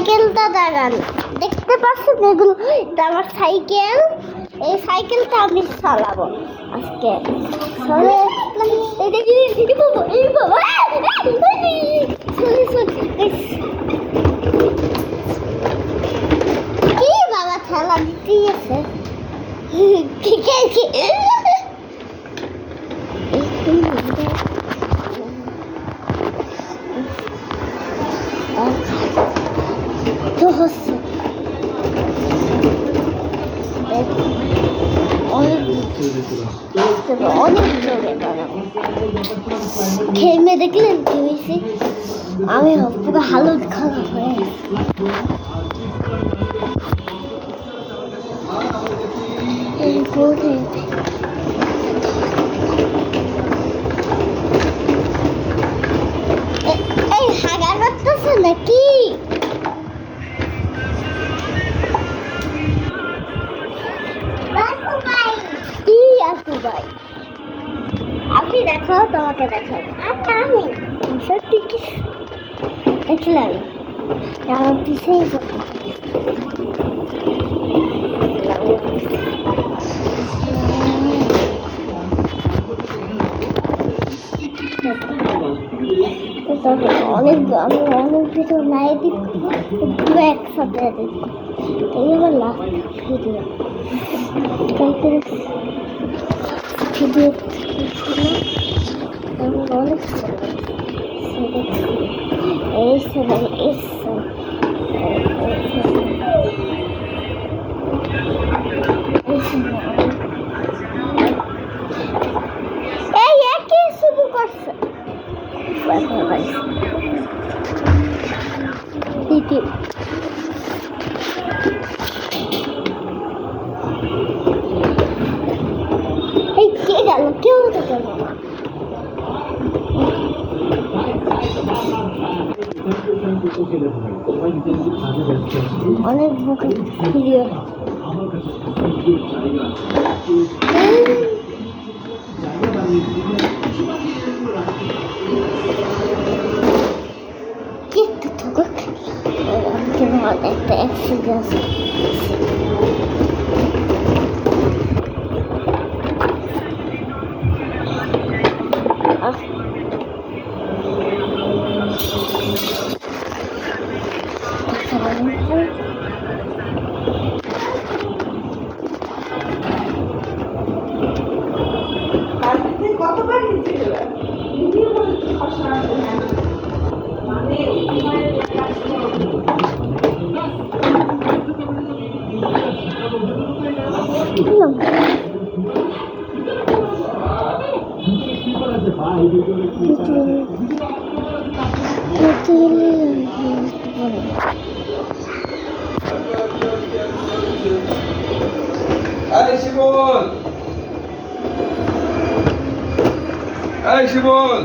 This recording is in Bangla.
সাইকেলটা দাঁড়ান, দেখতে পাচ্ছেন এগুলো? এটা আমার সাইকেল। এই সাইকেলটা আমি চালাবো আজকে। কি বাবা ঠেলা দিতেই আছে। তো হচ্ছে অনেক জোরে খেলমে দেখলেন কি হয়েছে? আমি পুরো হালত খারাপ হয়ে এই হাগা করতেছে নাকি? ভাই আপনি দেখো, তোমাকে দেখাবো। আচ্ছা আমি সত্যি কি দেখলাম আমার পিছিয়ে অনেক আমি অনেক ভিডিও নাই পুরো একসাথে দেখবো। এই আমার লাস্ট ভিডিও ভিডিও আমি অনেক এই একই শুরু করছে দ্বিতীয় এই কে গেল? কেউ তো গেল না। অনেক বুকে ভিডিও একটু থাকুক, একটা অ্যাক্সিডেন্ট কতবার শিবল,